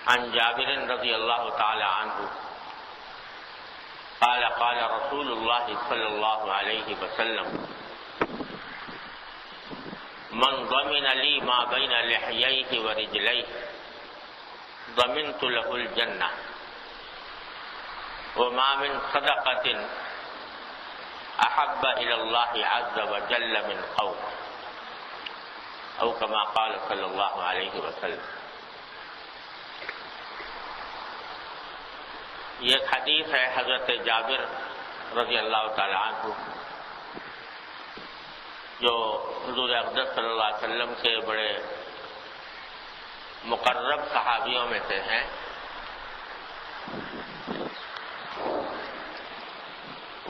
عن جابر رضی اللہ تعالی عنہ قال قال رسول اللہ صلی اللہ علیہ وسلم من ضمن لی ما بین لحییہ ورجلیہ ضمنت له الجنہ وما من صدقۃ احب الی اللہ عز وجل من قول او کما قال صلی اللہ علیہ وسلم۔ یہ ایک حدیث ہے حضرت جابر رضی اللہ تعالی عنہ جو حضور اقدس صلی اللہ علیہ وسلم کے بڑے مقرب صحابیوں میں سے ہیں۔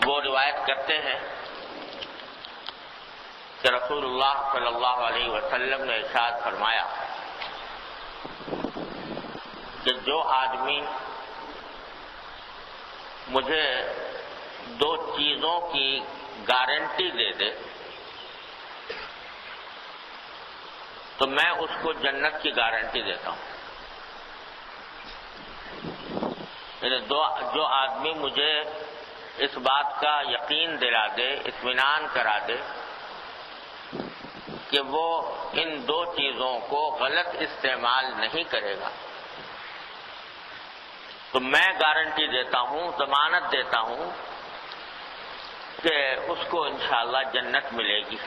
وہ روایت کرتے ہیں کہ رسول اللہ صلی اللہ علیہ وسلم نے ارشاد فرمایا کہ جو آدمی مجھے دو چیزوں کی گارنٹی دے دے تو میں اس کو جنت کی گارنٹی دیتا ہوں۔ جو آدمی مجھے اس بات کا یقین دلا دے، اطمینان کرا دے کہ وہ ان دو چیزوں کو غلط استعمال نہیں کرے گا تو میں گارنٹی دیتا ہوں، ضمانت دیتا ہوں کہ اس کو انشاءاللہ جنت ملے گی۔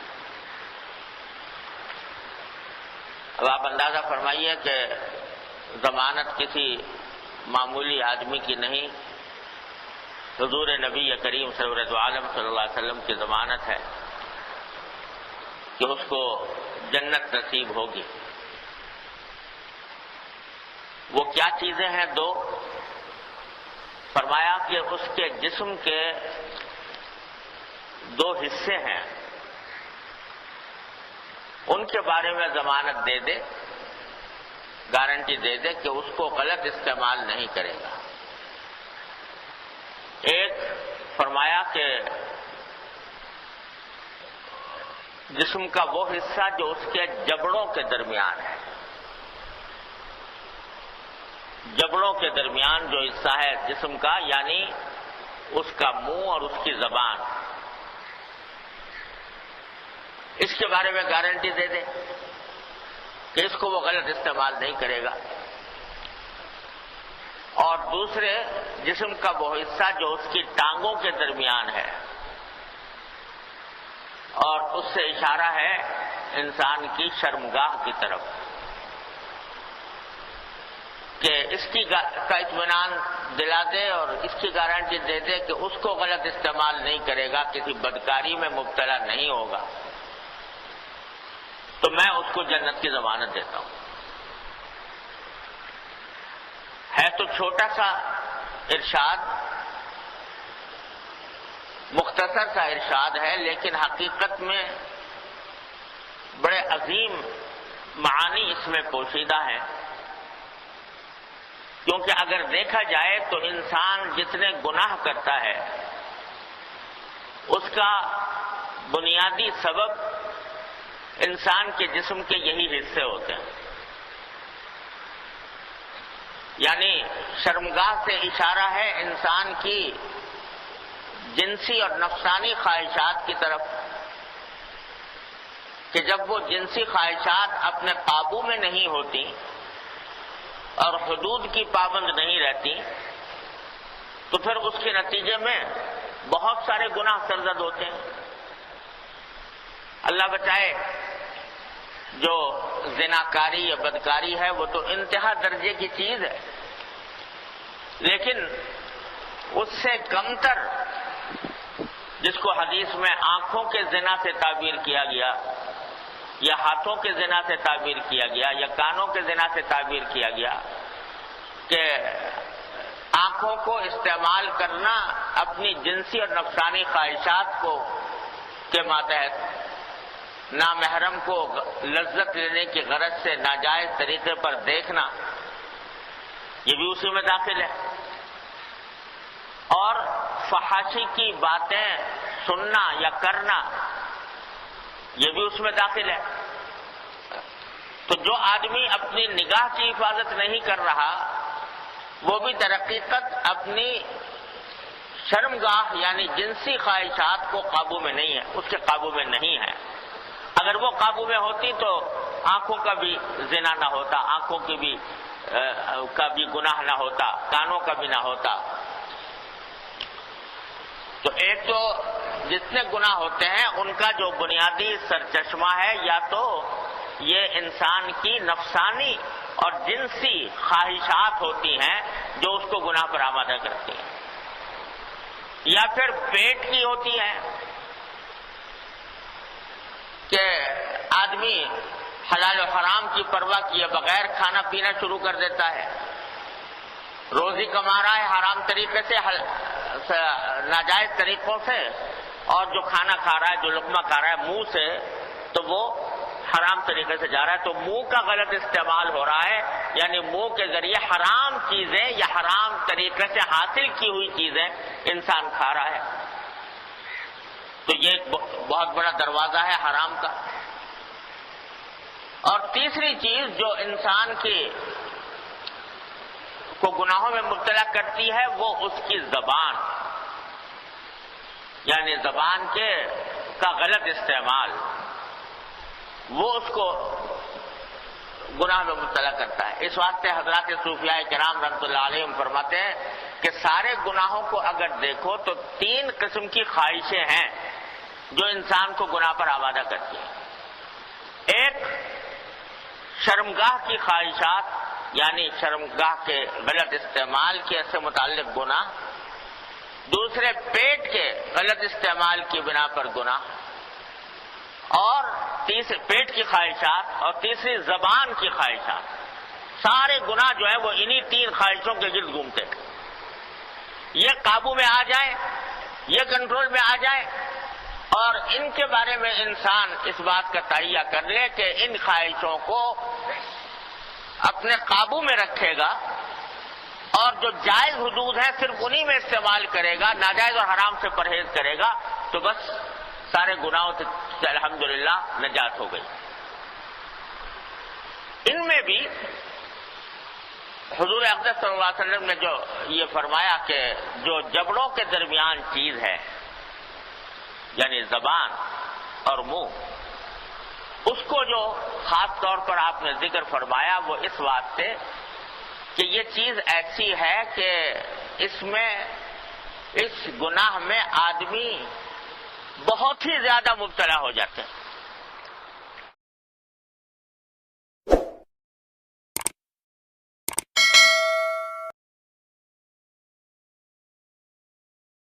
اب آپ اندازہ فرمائیے کہ ضمانت کسی معمولی آدمی کی نہیں، حضور نبی کریم سرورت عالم صلی اللہ علیہ وسلم کی ضمانت ہے کہ اس کو جنت نصیب ہوگی۔ وہ کیا چیزیں ہیں دو؟ فرمایا کہ اس کے جسم کے دو حصے ہیں، ان کے بارے میں ضمانت دے دے، گارنٹی دے دے کہ اس کو غلط استعمال نہیں کرے گا۔ ایک فرمایا کہ جسم کا وہ حصہ جو اس کے جبڑوں کے درمیان ہے، جبڑوں کے درمیان جو حصہ ہے جسم کا، یعنی اس کا منہ اور اس کی زبان، اس کے بارے میں گارنٹی دے دے کہ اس کو وہ غلط استعمال نہیں کرے گا۔ اور دوسرے جسم کا وہ حصہ جو اس کی ٹانگوں کے درمیان ہے، اور اس سے اشارہ ہے انسان کی شرمگاہ کی طرف، کہ اس کی کا اطمینان دلا دے اور اس کی گارنٹی دے دے کہ اس کو غلط استعمال نہیں کرے گا، کسی بدکاری میں مبتلا نہیں ہوگا، تو میں اس کو جنت کی ضمانت دیتا ہوں۔ ہے تو چھوٹا سا ارشاد، مختصر سا ارشاد ہے، لیکن حقیقت میں بڑے عظیم معانی اس میں پوشیدہ ہیں، کیونکہ اگر دیکھا جائے تو انسان جتنے گناہ کرتا ہے اس کا بنیادی سبب انسان کے جسم کے یہی حصے ہوتے ہیں۔ یعنی شرمگاہ سے اشارہ ہے انسان کی جنسی اور نفسانی خواہشات کی طرف، کہ جب وہ جنسی خواہشات اپنے قابو میں نہیں ہوتی اور حدود کی پابند نہیں رہتی تو پھر اس کے نتیجے میں بہت سارے گناہ سرزد ہوتے ہیں۔ اللہ بچائے، جو زناکاری یا بدکاری ہے وہ تو انتہا درجے کی چیز ہے، لیکن اس سے کمتر جس کو حدیث میں آنکھوں کے زنا سے تعبیر کیا گیا یا ہاتھوں کے زنا سے تعبیر کیا گیا یا کانوں کے زنا سے تعبیر کیا گیا، کہ آنکھوں کو استعمال کرنا اپنی جنسی اور نفسانی خواہشات کو کے ماتحت نامحرم کو لذت لینے کی غرض سے ناجائز طریقے پر دیکھنا، یہ بھی اسی میں داخل ہے، اور فحاشی کی باتیں سننا یا کرنا یہ بھی اس میں داخل ہے۔ تو جو آدمی اپنی نگاہ کی حفاظت نہیں کر رہا وہ بھی در حقیقت اپنی شرمگاہ یعنی جنسی خواہشات کو قابو میں نہیں ہے، اس کے قابو میں نہیں ہے۔ اگر وہ قابو میں ہوتی تو آنکھوں کا بھی زنا نہ ہوتا، آنکھوں کی بھی کا بھی گناہ نہ ہوتا، کانوں کا بھی نہ ہوتا۔ تو ایک تو جتنے گناہ ہوتے ہیں ان کا جو بنیادی سرچشمہ ہے یا تو یہ انسان کی نفسانی اور جنسی خواہشات ہوتی ہیں جو اس کو گناہ پر آمادہ کرتی ہیں، یا پھر پیٹ کی ہوتی ہیں کہ آدمی حلال و حرام کی پرواہ کیے بغیر کھانا پینا شروع کر دیتا ہے، روزی کما رہا ہے حرام طریقے سے، ناجائز طریقوں سے، اور جو کھانا کھا رہا ہے، جو لقمہ کھا رہا ہے منہ سے، تو وہ حرام طریقے سے جا رہا ہے، تو منہ کا غلط استعمال ہو رہا ہے، یعنی منہ کے ذریعے حرام چیزیں یا حرام طریقے سے حاصل کی ہوئی چیزیں انسان کھا رہا ہے۔ تو یہ ایک بہت بڑا دروازہ ہے حرام کا۔ اور تیسری چیز جو انسان کو گناہوں میں مبتلا کرتی ہے وہ اس کی زبان، یعنی زبان کا غلط استعمال، وہ اس کو گناہ میں مبتلا کرتا ہے۔ اس واسطے حضرات صوفیاء کرام رحمۃ اللہ علیہم فرماتے ہیں کہ سارے گناہوں کو اگر دیکھو تو 3 قسم کی خواہشیں ہیں جو انسان کو گناہ پر آمادہ کرتی ہیں۔ ایک شرمگاہ کی خواہشات، یعنی شرمگاہ کے غلط استعمال کے سے متعلق گناہ، دوسرے پیٹ کے غلط استعمال کی بنا پر گناہ، اور تیسرے پیٹ کی خواہشات، اور تیسری زبان کی خواہشات۔ سارے گناہ جو ہیں وہ انہی 3 خواہشوں کے گرد گھومتے ہیں۔ یہ قابو میں آ جائیں، یہ کنٹرول میں آ جائیں، اور ان کے بارے میں انسان اس بات کا تہیہ کر لے کہ ان خواہشوں کو اپنے قابو میں رکھے گا اور جو جائز حدود ہیں صرف انہی میں استعمال کرے گا، ناجائز اور حرام سے پرہیز کرے گا، تو بس سارے گناہوں سے الحمدللہ نجات ہو گئی۔ ان میں بھی حضور اقدس صلی اللہ علیہ وسلم نے جو یہ فرمایا کہ جو جبڑوں کے درمیان چیز ہے، یعنی زبان اور منہ، اس کو جو خاص طور پر آپ نے ذکر فرمایا وہ اس واسطے کہ یہ چیز ایسی ہے کہ اس گناہ میں آدمی بہت ہی زیادہ مبتلا ہو جاتے ہیں۔